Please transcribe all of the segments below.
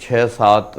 6-7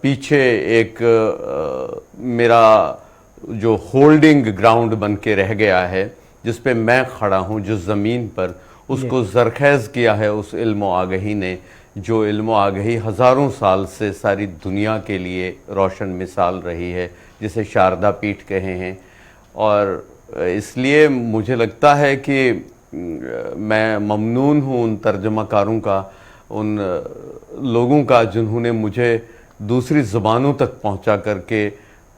پیچھے ایک میرا جو ہولڈنگ گراؤنڈ بن کے رہ گیا ہے جس پہ میں کھڑا ہوں، جس زمین پر، اس کو زرخیز کیا ہے اس علم و آگہی نے، جو علم و آگہی ہزاروں سال سے ساری دنیا کے لیے روشن مثال رہی ہے، جسے شاردا پیٹھ کہے ہیں۔ اور اس لیے مجھے لگتا ہے کہ میں ممنون ہوں ان ترجمہ کاروں کا، ان لوگوں کا جنہوں نے مجھے دوسری زبانوں تک پہنچا کر کے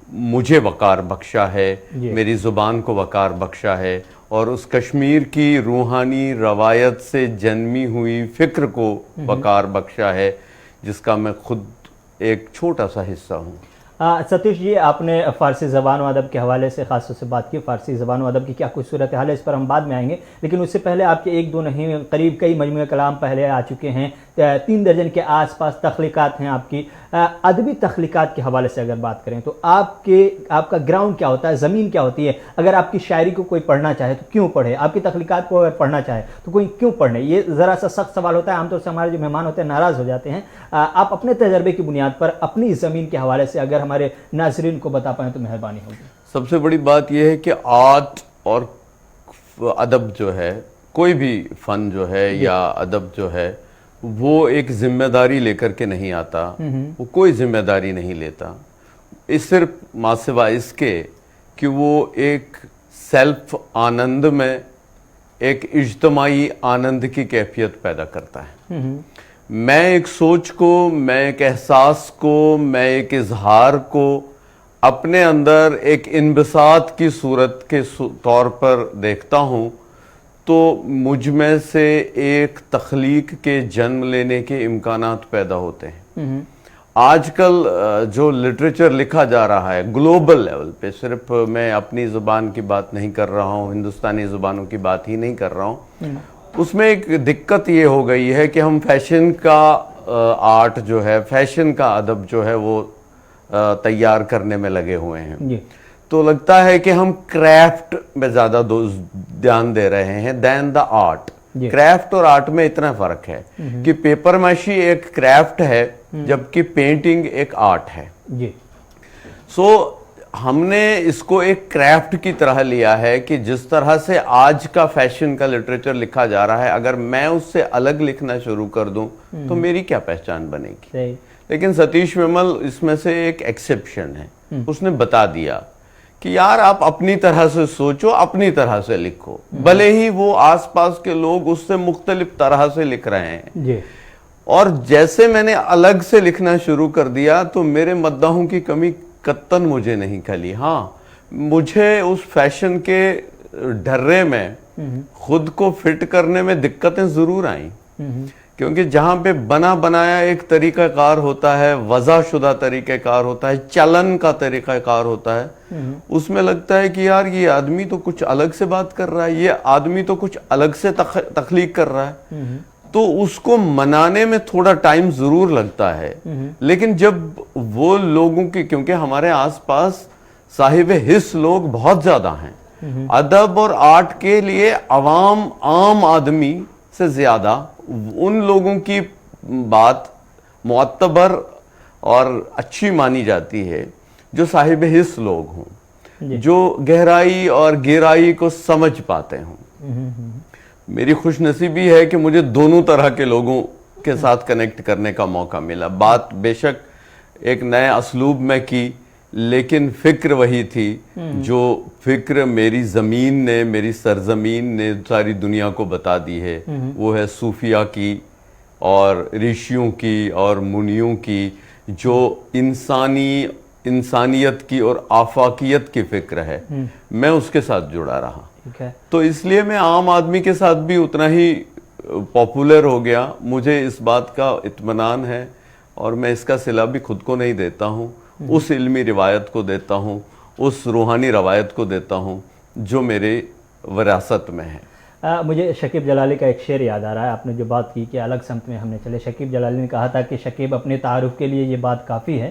مجھے وقار بخشا ہے، میری زبان کو وقار بخشا ہے، اور اس کشمیر کی روحانی روایت سے جنمی ہوئی فکر کو وقار بخشا ہے، جس کا میں خود ایک چھوٹا سا حصہ ہوں۔ ستیش جی، آپ نے فارسی زبان و ادب کے حوالے سے خاص طور سے بات کی، فارسی زبان و ادب کی کیا کچھ صورتحال ہے اس پر ہم بعد میں آئیں گے، لیکن اس سے پہلے آپ کے ایک دو نہیں قریب کئی مجموعہ کلام پہلے آ چکے ہیں، 3 درجن کے آس پاس تخلیقات ہیں آپ کی۔ ادبی تخلیقات کے حوالے سے اگر بات کریں تو آپ کا گراؤنڈ کیا ہوتا ہے، زمین کیا ہوتی ہے؟ اگر آپ کی شاعری کو کوئی پڑھنا چاہے تو کیوں پڑھے؟ آپ کی تخلیقات کو اگر پڑھنا چاہے تو کوئی کیوں پڑھنے؟ یہ ذرا سا سخت سوال ہوتا ہے، عام طور سے ہمارے جو مہمان ہوتے ہیں ناراض ہو جاتے ہیں۔ آپ اپنے تجربے کی بنیاد پر اپنی زمین کے حوالے سے اگر ہمارے ناظرین کو بتا پائیں تو مہربانی ہوگی۔ سب سے بڑی بات یہ ہے کہ آرٹ اور ادب جو ہے، کوئی بھی فن جو ہے یا ادب جو ہے، وہ ایک ذمہ داری لے کر کے نہیں آتا، وہ کوئی ذمہ داری نہیں لیتا، اس صرف ما سوا اس کے کہ وہ ایک سیلف آنند میں ایک اجتماعی آنند کی کیفیت پیدا کرتا ہے۔ میں ایک سوچ کو، میں ایک احساس کو، میں ایک اظہار کو اپنے اندر ایک انبساط کی صورت کے طور پر دیکھتا ہوں، تو مجھ میں سے ایک تخلیق کے جنم لینے کے امکانات پیدا ہوتے ہیں۔ آج کل جو لٹریچر لکھا جا رہا ہے گلوبل لیول پہ، صرف میں اپنی زبان کی بات نہیں کر رہا ہوں، ہندوستانی زبانوں کی بات ہی نہیں کر رہا ہوں، اس میں ایک دقت یہ ہو گئی ہے کہ ہم فیشن کا آرٹ جو ہے، فیشن کا ادب جو ہے وہ تیار کرنے میں لگے ہوئے ہیں۔ تو لگتا ہے کہ ہم کرافٹ میں زیادہ دھیان دے رہے ہیں دین دا آرٹ۔ کرافٹ اور آرٹ میں اتنا فرق ہے کہ پیپر ماشی ایک کرافٹ ہے جبکہ پینٹنگ ایک آرٹ ہے۔ سو ہم نے اس کو ایک کرافٹ کی طرح لیا ہے کہ جس طرح سے آج کا فیشن کا لٹریچر لکھا جا رہا ہے، اگر میں اس سے الگ لکھنا شروع کر دوں تو میری کیا پہچان بنے گی؟ لیکن ستیش ومل اس میں سے ایک ایکسیپشن ہے، اس نے بتا دیا کہ یار آپ اپنی طرح سے سوچو، اپنی طرح سے لکھو، بھلے ہی وہ آس پاس کے لوگ اس سے مختلف طرح سے لکھ رہے ہیں۔ اور جیسے میں نے الگ سے لکھنا شروع کر دیا تو میرے مداحوں کی کمی قطعاً مجھے نہیں کھلی۔ ہاں، مجھے اس فیشن کے ڈھرے میں خود کو فٹ کرنے میں دقتیں ضرور آئیں، کیونکہ جہاں پہ بنا بنایا ایک طریقہ کار ہوتا ہے، وضع شدہ طریقہ کار ہوتا ہے، چلن کا طریقہ کار ہوتا ہے، اس میں لگتا ہے کہ یار یہ آدمی تو کچھ الگ سے بات کر رہا ہے، یہ آدمی تو کچھ الگ سے تخلیق کر رہا ہے، تو اس کو منانے میں تھوڑا ٹائم ضرور لگتا ہے۔ لیکن جب وہ لوگوں کی، کیونکہ ہمارے آس پاس صاحب حس لوگ بہت زیادہ ہیں، ادب اور آرٹ کے لیے عام آدمی سے زیادہ ان لوگوں کی بات معتبر اور اچھی مانی جاتی ہے جو صاحب حس لوگ ہوں، جو گہرائی اور گہرائی کو سمجھ پاتے ہوں۔ میری خوش نصیبی ہے کہ مجھے دونوں طرح کے لوگوں کے ساتھ کنیکٹ کرنے کا موقع ملا۔ بات بے شک ایک نئے اسلوب میں کی، لیکن فکر وہی تھی جو فکر میری زمین نے، میری سرزمین نے ساری دنیا کو بتا دی ہے، وہ ہے صوفیہ کی اور رشیوں کی اور منیوں کی، جو انسانیت کی اور آفاقیت کی فکر ہے۔ میں اس کے ساتھ جڑا رہا، تو اس لیے میں عام آدمی کے ساتھ بھی اتنا ہی پاپولر ہو گیا۔ مجھے اس بات کا اطمینان ہے اور میں اس کا صلہ بھی خود کو نہیں دیتا ہوں، اس علمی روایت کو دیتا ہوں، اس روحانی روایت کو دیتا ہوں جو میرے وراثت میں ہے۔ مجھے شکیب جلالی کا ایک شعر یاد آ رہا ہے، آپ نے جو بات کی کہ الگ سمت میں ہم نے چلے۔ شکیب جلالی نے کہا تھا کہ شکیب اپنے تعارف کے لیے یہ بات کافی ہے،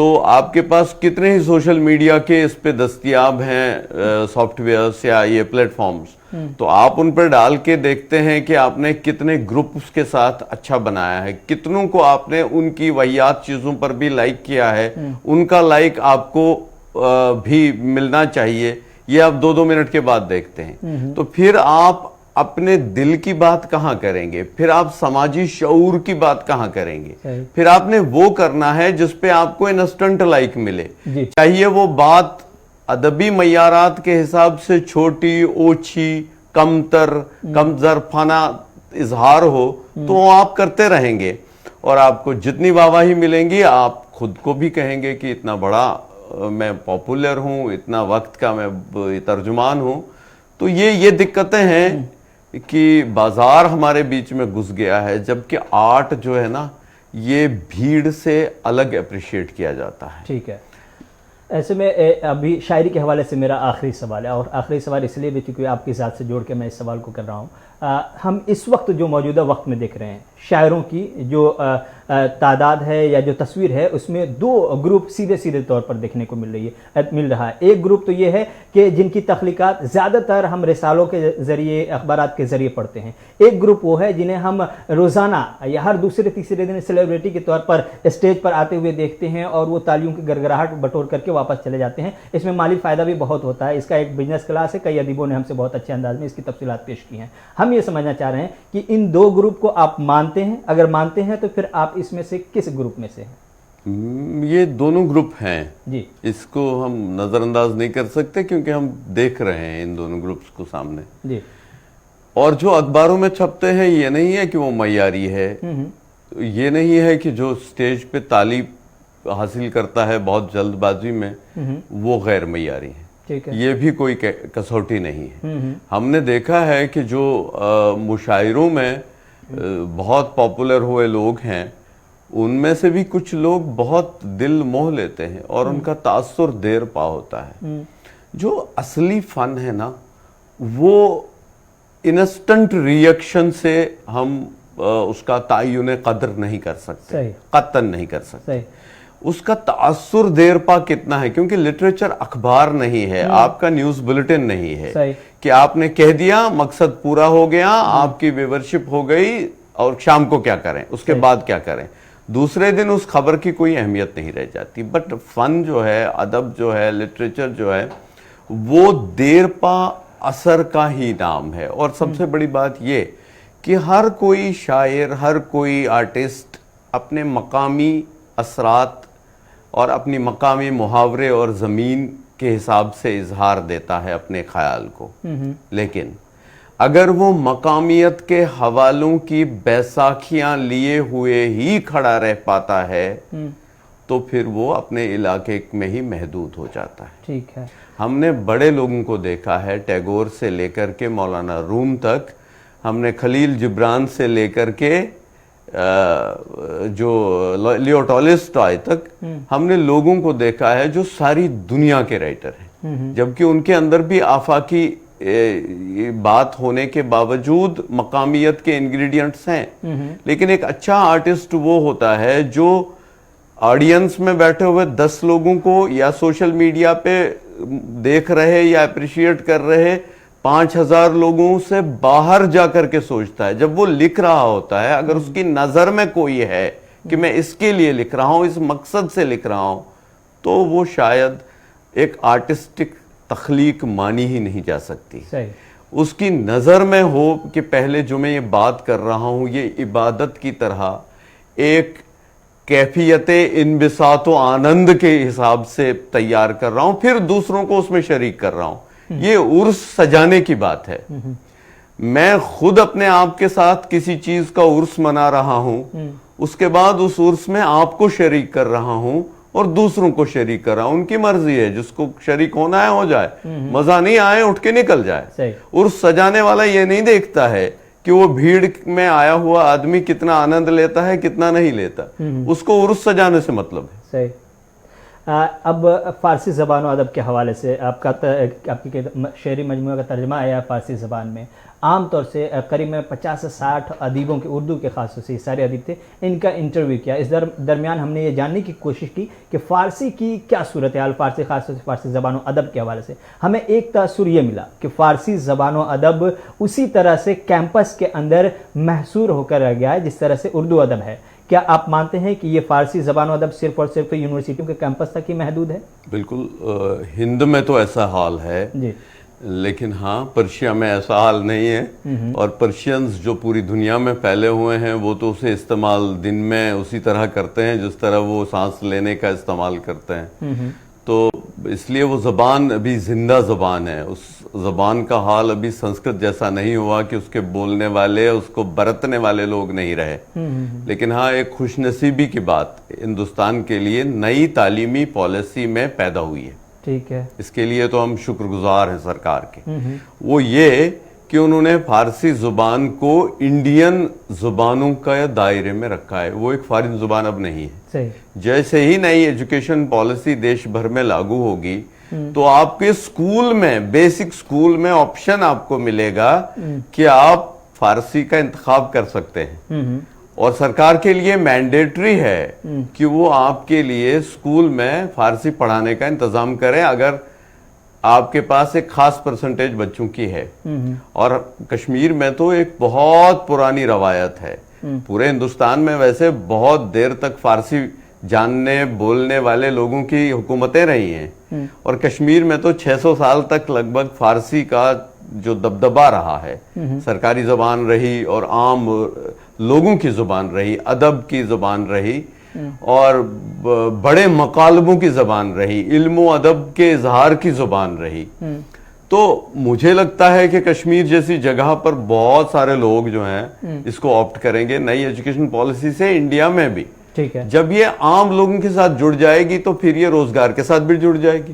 تو آپ کے پاس کتنے ہی سوشل میڈیا کے اس پہ دستیاب ہیں سافٹ ویئرس یا یہ پلیٹ فارمز، تو آپ ان پر ڈال کے دیکھتے ہیں کہ آپ نے کتنے گروپس کے ساتھ اچھا بنایا ہے، کتنوں کو آپ نے ان کی واہیات چیزوں پر بھی لائک کیا ہے، ان کا لائک آپ کو بھی ملنا چاہیے، یہ آپ 2-2 منٹ کے بعد دیکھتے ہیں۔ تو پھر آپ اپنے دل کی بات کہاں کریں گے، پھر آپ سماجی شعور کی بات کہاں کریں گے، پھر آپ نے وہ کرنا ہے جس پہ آپ کو انسٹنٹ لائک ملے، چاہیے وہ بات ادبی معیارات کے حساب سے چھوٹی، اوچھی، کمتر، کم ظرفانہ اظہار ہو، تو وہ آپ کرتے رہیں گے، اور آپ کو جتنی واہواہی ملیں گی آپ خود کو بھی کہیں گے کہ اتنا بڑا میں پاپولر ہوں، اتنا وقت کا میں ترجمان ہوں۔ تو یہ دقتیں ہیں کہ بازار ہمارے بیچ میں گھس گیا ہے، جبکہ آرٹ جو ہے نا یہ بھیڑ سے الگ اپریشیٹ کیا جاتا ہے۔ ٹھیک ہے، ایسے میں ابھی شاعری کے حوالے سے میرا آخری سوال ہے، اور آخری سوال اس لیے بھی کیونکہ آپ کی ذات سے جوڑ کے میں اس سوال کو کر رہا ہوں۔ ہم اس وقت جو موجودہ وقت میں دیکھ رہے ہیں، شاعروں کی جو تعداد ہے یا جو تصویر ہے، اس میں 2 گروپ سیدھے طور پر دیکھنے کو مل رہا ہے۔ ایک گروپ تو یہ ہے کہ جن کی تخلیقات زیادہ تر ہم رسالوں کے ذریعے، اخبارات کے ذریعے پڑھتے ہیں۔ ایک گروپ وہ ہے جنہیں ہم روزانہ یا ہر دوسرے تیسرے دن سیلیبریٹی کے طور پر اسٹیج پر آتے ہوئے دیکھتے ہیں، اور وہ تالیوں کی گڑگڑاہٹ بٹور کر کے واپس چلے جاتے ہیں۔ اس میں مالی فائدہ بھی بہت ہوتا ہے، اس کا ایک بزنس کلاس ہے، کئی ادیبوں نے ہم سے بہت اچھے انداز میں اس کی تفصیلات پیش کی ہیں۔ ہم یہ سمجھنا چاہ رہے ہیں کہ ان 2 گروپ کو آپ مانتے ہیں؟ اگر مانتے ہیں تو پھر آپ اس میں سے کس گروپ میں سے ہیں؟ یہ دونوں گروپ ہیں جی، اس کو ہم نظر انداز نہیں کر سکتے، کیونکہ ہم دیکھ رہے ہیں ان دونوں گروپس کو سامنے۔ جی، اور جو اخباروں میں چھپتے ہیں یہ نہیں ہے کہ وہ معیاری ہے، یہ نہیں ہے کہ جو سٹیج پہ تعلیب حاصل کرتا ہے بہت جلد بازی میں وہ غیر معیاری ہے، یہ بھی کوئی کسوٹی نہیں ہے۔ ہم نے دیکھا ہے کہ جو مشاعروں میں بہت پاپولر ہوئے لوگ ہیں، ان میں سے بھی کچھ لوگ بہت دل موہ لیتے ہیں اور ان کا تاثر دیر پا ہوتا ہے۔ جو اصلی فن ہے نا وہ انسٹنٹ ریئیکشن سے ہم اس کا تعین قدر نہیں کر سکتے، قطعاً نہیں کر سکتے۔ اس کا تاثر دیر پا کتنا ہے، کیونکہ لٹریچر اخبار نہیں ہے، آپ کا نیوز بلٹن نہیں ہے کہ آپ نے کہہ دیا مقصد پورا ہو گیا، آپ کی ویورشپ ہو گئی، اور شام کو کیا کریں، اس کے بعد کیا کریں، دوسرے دن اس خبر کی کوئی اہمیت نہیں رہ جاتی۔ بٹ فن جو ہے، ادب جو ہے، لٹریچر جو ہے، وہ دیر پا اثر کا ہی نام ہے۔ اور سب سے بڑی بات یہ کہ ہر کوئی شاعر، ہر کوئی آرٹسٹ اپنے مقامی اثرات اور اپنی مقامی محاورے اور زمین کے حساب سے اظہار دیتا ہے اپنے خیال کو، لیکن اگر وہ مقامیت کے حوالوں کی بیساکھیاں لیے ہوئے ہی کھڑا رہ پاتا ہے تو پھر وہ اپنے علاقے میں ہی محدود ہو جاتا ہے۔ ٹھیک ہے، ہم نے بڑے لوگوں کو دیکھا ہے، ٹیگور سے لے کر کے مولانا روم تک، ہم نے خلیل جبران سے لے کر کے جو لیو ٹالسٹائے تک، ہم نے لوگوں کو دیکھا ہے جو ساری دنیا کے رائٹر ہیں، جبکہ ان کے اندر بھی آفاقی بات ہونے کے باوجود مقامیت کے انگریڈینٹس ہیں۔ لیکن ایک اچھا آرٹسٹ وہ ہوتا ہے جو آڈینس میں بیٹھے ہوئے 10 لوگوں کو یا سوشل میڈیا پہ دیکھ رہے یا اپریشیٹ کر رہے 5000 لوگوں سے باہر جا کر کے سوچتا ہے۔ جب وہ لکھ رہا ہوتا ہے، اگر اس کی نظر میں کوئی ہے کہ میں اس کے لیے لکھ رہا ہوں، اس مقصد سے لکھ رہا ہوں، تو وہ شاید ایک آرٹسٹک تخلیق مانی ہی نہیں جا سکتی۔ اس کی نظر میں ہو کہ پہلے جو میں یہ بات کر رہا ہوں یہ عبادت کی طرح ایک کیفیت انبساط و آنند کے حساب سے تیار کر رہا ہوں، پھر دوسروں کو اس میں شریک کر رہا ہوں۔ یہ عرس سجانے کی بات ہے۔ میں خود اپنے آپ کے ساتھ کسی چیز کا عرس منا رہا ہوں، اس کے بعد اس عرس میں آپ کو شریک کر رہا ہوں اور دوسروں کو شریک کر رہا ہوں۔ ان کی مرضی ہے، جس کو شریک ہونا ہے ہو جائے، مزہ نہیں آئے اٹھ کے نکل جائے۔ عرس سجانے والا یہ نہیں دیکھتا ہے کہ وہ بھیڑ میں آیا ہوا آدمی کتنا آنند لیتا ہے، کتنا نہیں لیتا، اس کو عرس سجانے سے مطلب ہے۔ اب فارسی زبان و ادب کے حوالے سے آپ کی شعری مجموعہ کا ترجمہ آیا فارسی زبان میں. عام طور سے قریب 50 سے 60 ادیبوں کے، اردو کے خاص طور سے سارے ادیب تھے، ان کا انٹرویو کیا. اس درمیان ہم نے یہ جاننے کی کوشش کی کہ فارسی کی کیا صورتحال، فارسی خاص طور سے فارسی زبان و ادب کے حوالے سے. ہمیں ایک تاثر یہ ملا کہ فارسی زبان و ادب اسی طرح سے کیمپس کے اندر محصور ہو کر رہ گیا ہے جس طرح سے اردو ادب ہے. کیا آپ مانتے ہیں کہ یہ فارسی زبان و ادب صرف اور صرف یونیورسٹیوں کے کیمپس تک ہی محدود ہے؟ بالکل، ہند میں تو ایسا حال ہے جی، لیکن ہاں پرشیا میں ایسا حال نہیں ہے. اور پرشینز جو پوری دنیا میں پھیلے ہوئے ہیں وہ تو اسے استعمال دن میں اسی طرح کرتے ہیں جس طرح وہ سانس لینے کا استعمال کرتے ہیں. تو اس لیے وہ زبان ابھی زندہ زبان ہے. اس زبان کا حال ابھی سنسکرت جیسا نہیں ہوا کہ اس کے بولنے والے، اس کو برتنے والے لوگ نہیں رہے. لیکن ہاں ایک خوش نصیبی کی بات ہندوستان کے لیے نئی تعلیمی پالیسی میں پیدا ہوئی ہے. ٹھیک ہے، اس کے لیے تو ہم شکر گزار ہیں سرکار کے. وہ یہ کہ انہوں نے فارسی زبان کو انڈین زبانوں کا دائرے میں رکھا ہے. وہ ایک فارن زبان اب نہیں ہے. صحیح. جیسے ہی نئی ایجوکیشن پالیسی دیش بھر میں لاگو ہوگی تو آپ کے اسکول میں، بیسک اسکول میں آپشن آپ کو ملے گا کہ آپ فارسی کا انتخاب کر سکتے ہیں. اور سرکار کے لیے مینڈیٹری ہے کہ وہ آپ کے لیے اسکول میں فارسی پڑھانے کا انتظام کریں اگر آپ کے پاس ایک خاص پرسنٹیج بچوں کی ہے. اور کشمیر میں تو ایک بہت پرانی روایت ہے. پورے ہندوستان میں ویسے بہت دیر تک فارسی جاننے بولنے والے لوگوں کی حکومتیں رہی ہیں. اور کشمیر میں تو 600 سال تک لگ بھگ فارسی کا جو دبدبہ رہا ہے، سرکاری زبان رہی اور عام لوگوں کی زبان رہی، ادب کی زبان رہی اور بڑے مکالموں کی زبان رہی، علم و ادب کے اظہار کی زبان رہی. تو مجھے لگتا ہے کہ کشمیر جیسی جگہ پر بہت سارے لوگ جو ہیں اس کو آپٹ کریں گے نئی ایجوکیشن پالیسی سے. انڈیا میں بھی ٹھیک ہے، جب یہ عام لوگوں کے ساتھ جڑ جائے گی تو پھر یہ روزگار کے ساتھ بھی جڑ جائے گی.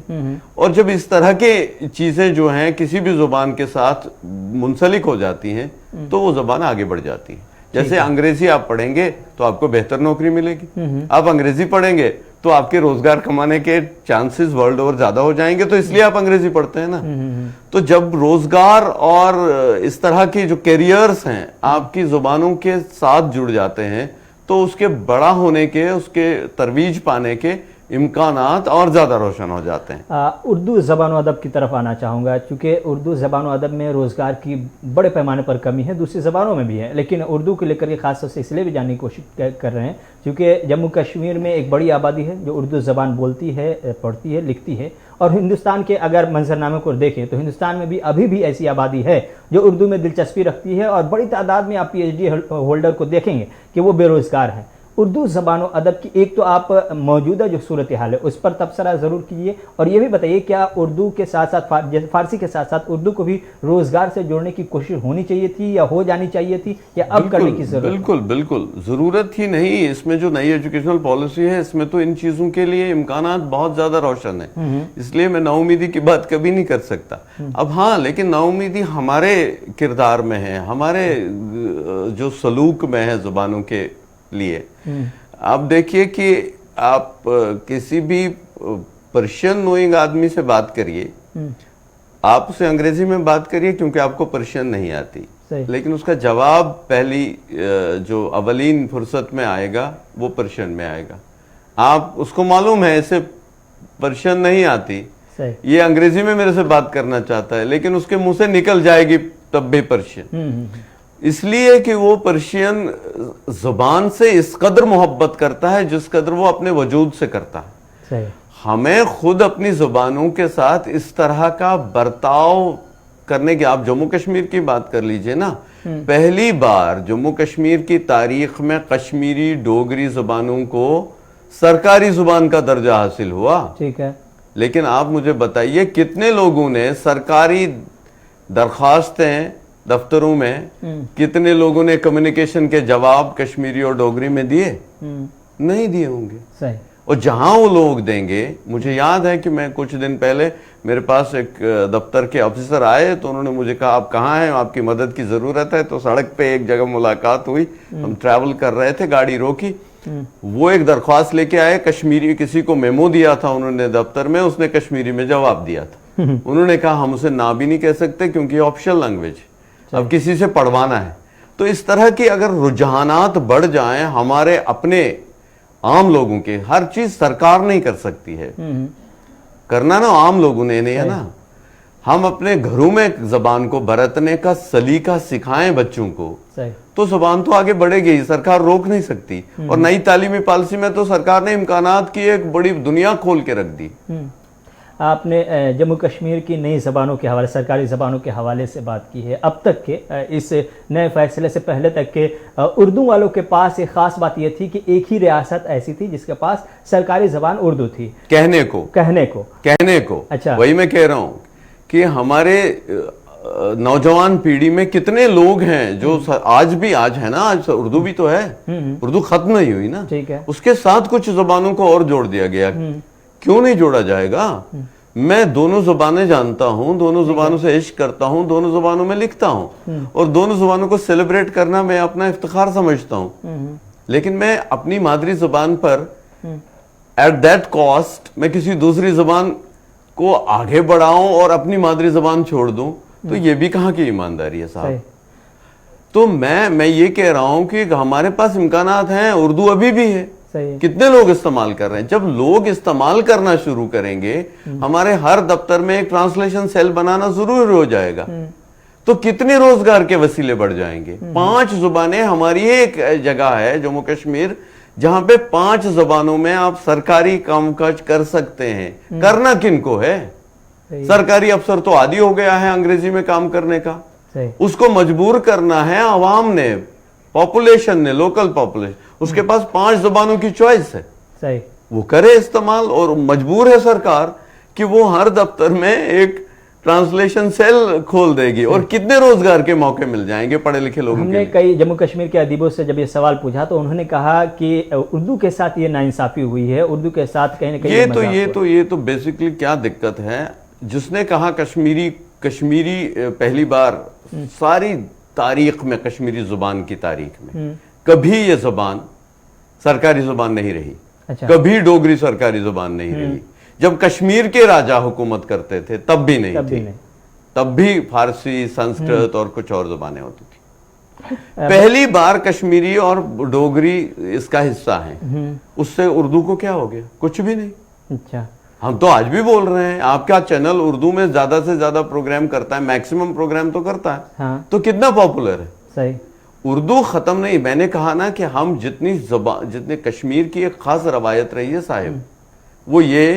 اور جب اس طرح کے چیزیں جو ہیں کسی بھی زبان کے ساتھ منسلک ہو جاتی ہیں تو وہ زبان آگے بڑھ جاتی ہے. جیسے انگریزی آپ پڑھیں گے تو آپ کو بہتر نوکری ملے گی. آپ انگریزی پڑھیں گے تو آپ کے روزگار کمانے کے چانسز ورلڈ اوور زیادہ ہو جائیں گے. تو اس لیے آپ انگریزی پڑھتے ہیں نا. تو جب روزگار اور اس طرح کی جو کیریئرز ہیں آپ کی زبانوں کے ساتھ جڑ جاتے ہیں تو اس کے بڑا ہونے کے، اس کے ترویج پانے کے امکانات اور زیادہ روشن ہو جاتے ہیں. اردو زبان و ادب کی طرف آنا چاہوں گا چونکہ اردو زبان و ادب میں روزگار کی بڑے پیمانے پر کمی ہے، دوسری زبانوں میں بھی ہے، لیکن اردو کو لے کر کے خاص طور سے اس لیے بھی جاننے کی کوشش کر رہے ہیں کیونکہ جموں کشمیر میں ایک بڑی آبادی ہے جو اردو زبان بولتی ہے، پڑھتی ہے، لکھتی ہے. اور ہندوستان کے اگر منظرنامے کو دیکھیں تو ہندوستان میں بھی ابھی بھی ایسی آبادی ہے جو اردو میں دلچسپی رکھتی ہے اور بڑی تعداد میں آپ PhD ہولڈر کو دیکھیں گے کہ وہ بے روزگار ہیں. اردو زبان و ادب کی ایک تو آپ موجودہ جو صورتحال ہے اس پر تبصرہ ضرور کیجیے اور یہ بھی بتائیے کیا اردو کے ساتھ ساتھ فارسی کے ساتھ ساتھ اردو کو بھی روزگار سے جوڑنے کی کوشش ہونی چاہیے تھی یا ہو جانی چاہیے تھی یا اب کرنے کی ضرورت؟ بالکل بالکل ضرورت ہی نہیں. اس میں جو نئی ایجوکیشنل پالیسی ہے اس میں تو ان چیزوں کے لیے امکانات بہت زیادہ روشن ہیں. اس لیے میں نا امیدی کی بات کبھی نہیں کر سکتا. اب ہاں لیکن نا امیدی ہمارے کردار میں ہے، ہمارے جو سلوک میں ہے زبانوں کے لیے. آپ دیکھیے کہ آپ کسی بھی پرشین نوئنگ آدمی سے بات کریے، آپ اسے انگریزی میں بات کریے کیونکہ آپ کو پرشین نہیں آتی، لیکن اس کا جواب پہلی جو اولین فرصت میں آئے گا وہ پرشین میں آئے گا. آپ اس کو معلوم ہے اسے پرشین نہیں آتی، یہ انگریزی میں میرے سے بات کرنا چاہتا ہے، لیکن اس کے منہ سے نکل جائے گی تب بھی پرشین، اس لیے کہ وہ پرشین زبان سے اس قدر محبت کرتا ہے جس قدر وہ اپنے وجود سے کرتا ہے. ہمیں خود اپنی زبانوں کے ساتھ اس طرح کا برتاؤ کرنے کی، آپ جموں کشمیر کی بات کر لیجئے نا، پہلی بار جموں کشمیر کی تاریخ میں کشمیری ڈوگری زبانوں کو سرکاری زبان کا درجہ حاصل ہوا. ٹھیک ہے، لیکن آپ مجھے بتائیے کتنے لوگوں نے سرکاری درخواستیں دفتروں میں، کتنے لوگوں نے کمیونیکیشن کے جواب کشمیری اور ڈوگری میں دیے؟ نہیں دیے ہوں گے. اور جہاں وہ لوگ دیں گے، مجھے یاد ہے کہ میں کچھ دن پہلے میرے پاس ایک دفتر کے آفیسر آئے تو انہوں نے مجھے کہا آپ کہاں ہیں، آپ کی مدد کی ضرورت ہے. تو سڑک پہ ایک جگہ ملاقات ہوئی، ہم ٹریول کر رہے تھے، گاڑی روکی وہ ایک درخواست لے کے آئے, کشمیری کسی کو میمو دیا تھا انہوں نے دفتر میں, اس نے کشمیری میں جواب دیا تھا. انہوں نے کہا ہم اسے نہ بھی نہیں کہہ سکتے کیونکہ یہ آپشنل لینگویج, اب کسی سے پڑھوانا ہے. تو اس طرح کی اگر رجحانات بڑھ جائیں ہمارے اپنے عام لوگوں کے, ہر چیز سرکار نہیں کر سکتی ہے, کرنا نا عام لوگوں نے نہیں ہے نا. ہم اپنے گھروں میں زبان کو برتنے کا سلیقہ سکھائیں بچوں کو, تو زبان تو آگے بڑھے گی, سرکار روک نہیں سکتی. اور نئی تعلیمی پالیسی میں تو سرکار نے امکانات کی ایک بڑی دنیا کھول کے رکھ دی. آپ نے جموں کشمیر کی نئی زبانوں کے حوالے, سرکاری زبانوں کے حوالے سے بات کی ہے. اب تک کے اس نئے فیصلے سے پہلے تک کے اردو والوں کے پاس ایک خاص بات یہ تھی کہ ایک ہی ریاست ایسی تھی جس کے پاس سرکاری زبان اردو تھی, کہنے کو. اچھا, وہی میں کہہ رہا ہوں کہ ہمارے نوجوان پیڑھی میں کتنے لوگ ہیں جو آج ہے نا, آج اردو بھی تو ہے, اردو ختم نہیں ہوئی نا, اس کے ساتھ کچھ زبانوں کو اور جوڑ دیا گیا. کیوں نہیں جوڑا جائے گا؟ میں دونوں زبانیں جانتا ہوں, دونوں زبانوں سے عشق کرتا ہوں, دونوں زبانوں میں لکھتا ہوں, اور دونوں زبانوں کو سیلیبریٹ کرنا میں اپنا افتخار سمجھتا ہوں. لیکن میں اپنی مادری زبان پر ایٹ دیٹ کاسٹ میں کسی دوسری زبان کو آگے بڑھاؤں اور اپنی مادری زبان چھوڑ دوں, تو یہ بھی کہاں کی ایمانداری ہے صاحب. تو میں یہ کہہ رہا ہوں کہ ہمارے پاس امکانات ہیں, اردو ابھی بھی ہے, کتنے لوگ استعمال کر رہے ہیں. جب لوگ استعمال کرنا شروع کریں گے, ہمارے ہر دفتر میں ایک ٹرانسلیشن سیل بنانا ضروری ہو جائے گا, تو کتنے روزگار کے وسیلے بڑھ جائیں گے. 5 زبانیں, ہماری ایک جگہ ہے جموں کشمیر جہاں پہ 5 زبانوں میں آپ سرکاری کام کاج کر سکتے ہیں. کرنا کن کو ہے؟ سرکاری افسر تو عادی ہو گیا ہے انگریزی میں کام کرنے کا, اس کو مجبور کرنا ہے عوام نے, پاپولیشن نے, لوکل پاپولیشن. اس کے پاس 5 زبانوں کی چوائس ہے, وہ کرے استعمال, اور مجبور ہے سرکار کہ وہ ہر دفتر میں ایک ٹرانسلیشن سیل کھول دے گی, اور کتنے روزگار کے موقع مل جائیں گے پڑھے لکھے لوگوں. ہم نے کئی جموں کشمیر کے ادیبوں سے جب یہ سوال پوچھا تو انہوں نے کہا کہ اردو کے ساتھ یہ ناانصافی ہوئی ہے, اردو کے ساتھ کہیں نہ کہیں یہ تو بیسکلی کیا دقت ہے. جس نے کہا کشمیری پہلی بار ساری تاریخ میں, کشمیری زبان کی تاریخ میں کبھی یہ زبان سرکاری زبان نہیں رہی, کبھی ڈوگری سرکاری زبان نہیں رہی. جب کشمیر کے راجہ حکومت کرتے تھے تب بھی نہیں تھی, تب بھی فارسی, سنسکرت اور کچھ اور زبانیں ہوتی تھی. پہلی بار کشمیری اور ڈوگری اس کا حصہ ہیں, اس سے اردو کو کیا ہو گیا؟ کچھ بھی نہیں. اچھا, ہم تو آج بھی بول رہے ہیں. آپ کا چینل اردو میں زیادہ سے زیادہ پروگرام کرتا ہے, میکسیمم پروگرام تو کرتا ہے, تو کتنا پاپولر ہے. صحیح, اردو ختم نہیں. میں نے کہا نا کہ ہم جتنے کشمیر کی ایک خاص روایت رہی ہے صاحب, وہ یہ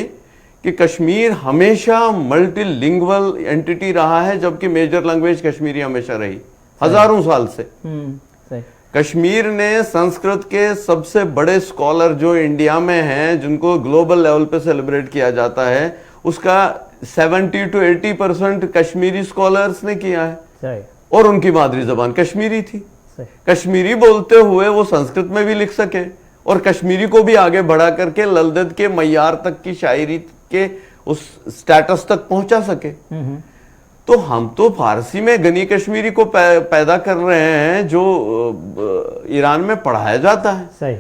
کہ کشمیر ہمیشہ ملٹی لنگول اینٹیٹی رہا ہے, جبکہ میجر لینگویج کشمیری ہمیشہ رہی ہزاروں سال سے. کشمیر نے سنسکرت کے سب سے بڑے سکولر جو انڈیا میں ہیں, جن کو گلوبل لیول پہ سیلیبریٹ کیا جاتا ہے, اس کا 70 to 80% کشمیری سکولرز نے کیا ہے, اور ان کی مادری زبان کشمیری تھی. کشمیری بولتے ہوئے وہ سنسکرت میں بھی لکھ سکے, اور کشمیری کو بھی آگے بڑھا کر کے للدت کے معیار تک کی شاعری کے اس سٹیٹس تک پہنچا سکے. تو ہم تو فارسی میں غنی کشمیری کو پیدا کر رہے ہیں جو ایران میں پڑھایا جاتا ہے.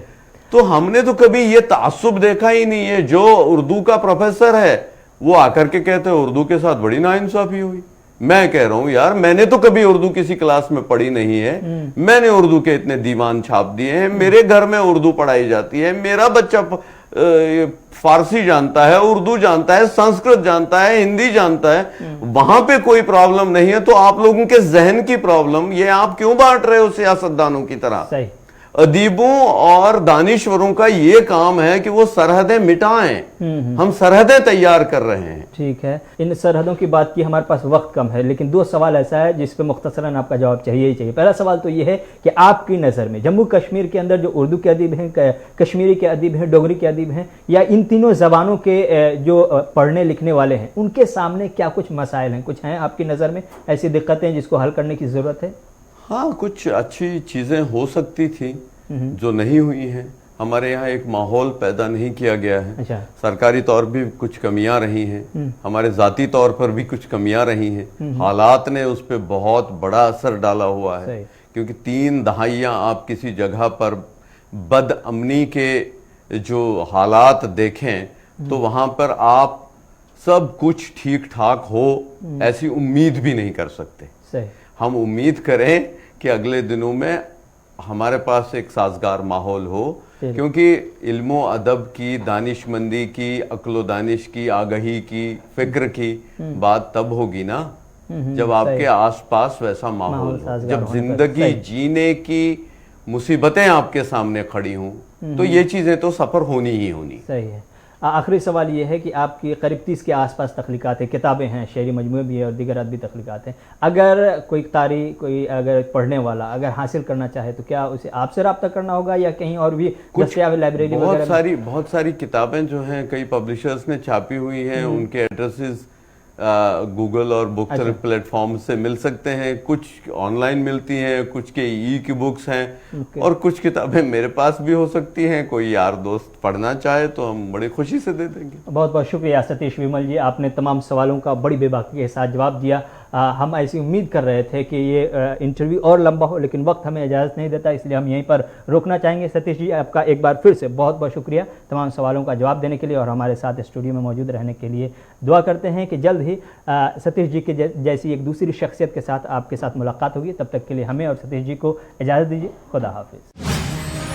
تو ہم نے تو کبھی یہ تعصب دیکھا ہی نہیں ہے. جو اردو کا پروفیسر ہے وہ آ کر کے کہتے ہیں اردو کے ساتھ بڑی ناانصافی ہوئی. میں کہہ رہا ہوں یار, میں نے تو کبھی اردو کسی کلاس میں پڑھی نہیں ہے, میں نے اردو کے اتنے دیوان چھاپ دیے ہیں, میرے گھر میں اردو پڑھائی جاتی ہے, میرا بچہ فارسی جانتا ہے, اردو جانتا ہے, سنسکرت جانتا ہے, ہندی جانتا ہے, وہاں پہ کوئی پرابلم نہیں ہے. تو آپ لوگوں کے ذہن کی پرابلم یہ آپ کیوں بانٹ رہے ہو سیاستدانوں کی طرح؟ ادیبوں اور دانشوروں کا یہ کام ہے کہ وہ سرحدیں مٹائیں, ہم سرحدیں تیار کر رہے ہیں. ٹھیک ہے, ان سرحدوں کی بات کی, ہمارے پاس وقت کم ہے, لیکن 2 سوال ایسا ہے جس پہ مختصراً آپ کا جواب چاہیے ہی چاہیے. پہلا سوال تو یہ ہے کہ آپ کی نظر میں جموں کشمیر کے اندر جو اردو کے ادیب ہیں, کشمیری کے ادیب ہیں, ڈوگری کے ادیب ہیں, یا ان تینوں زبانوں کے جو پڑھنے لکھنے والے ہیں, ان کے سامنے کیا کچھ مسائل ہیں, کچھ ہیں آپ کی نظر میں ایسی دقتیں جس کو حل کرنے کی ضرورت ہے؟ ہاں, کچھ اچھی چیزیں ہو سکتی تھی جو نہیں ہوئی ہیں. ہمارے یہاں ایک ماحول پیدا نہیں کیا گیا ہے. سرکاری طور بھی کچھ کمیاں رہی ہیں, ہمارے ذاتی طور پر بھی کچھ کمیاں رہی ہیں. حالات نے اس پہ بہت بڑا اثر ڈالا ہوا ہے, کیونکہ 3 دہائیاں آپ کسی جگہ پر بد امنی کے جو حالات دیکھیں تو وہاں پر آپ سب کچھ ٹھیک ٹھاک ہو ایسی امید بھی نہیں کر سکتے. ہم امید کریں کہ اگلے دنوں میں ہمارے پاس ایک سازگار ماحول ہو، کیونکہ علم و ادب کی، دانش مندی کی، عقل و دانش کی، آگہی کی، فکر کی بات تب ہوگی نا جب آپ کے آس پاس ویسا ماحول ہو، جب زندگی جینے کی مصیبتیں آپ کے سامنے کھڑی ہوں تو یہ چیزیں تو سفر ہونی ہی ہونی. صحیح ہے. آخری سوال یہ ہے کہ آپ کی قریب 30 کے آس پاس تخلیقات ہیں، کتابیں ہیں، شعری مجموعے بھی ہیں اور دیگر ادبی تخلیقات ہیں. اگر کوئی قاری، کوئی اگر پڑھنے والا اگر حاصل کرنا چاہے تو کیا اسے آپ سے رابطہ کرنا ہوگا یا کہیں اور بھی دستیاب لائبریری وغیرہ؟ بہت ساری کتابیں جو ہیں کئی پبلشرز نے چھاپی ہوئی ہیں، ان کے ایڈریسز گوگل اور مختلف پلیٹ فارم سے مل سکتے ہیں. کچھ آن لائن ملتی ہیں، کچھ کے ای بکس ہیں، اور کچھ کتابیں میرے پاس بھی ہو سکتی ہیں. کوئی یار دوست پڑھنا چاہے تو ہم بڑی خوشی سے دے دیں گے. بہت بہت شکریہ ستیش ومل جی، آپ نے تمام سوالوں کا بڑی بے باکی کے ساتھ جواب دیا. ہم ایسی امید کر رہے تھے کہ یہ انٹرویو اور لمبا ہو، لیکن وقت ہمیں اجازت نہیں دیتا، اس لیے ہم یہیں پر روکنا چاہیں گے. ستیش جی، آپ کا ایک بار پھر سے بہت بہت شکریہ تمام سوالوں کا جواب دینے کے لیے اور ہمارے ساتھ اسٹوڈیو میں موجود رہنے کے لیے. دعا کرتے ہیں کہ جلد ہی ستیش جی کے جیسی ایک دوسری شخصیت کے ساتھ آپ کے ساتھ ملاقات ہوگی. تب تک کے لیے ہمیں اور ستیش جی کو اجازت دیجیے. خدا حافظ.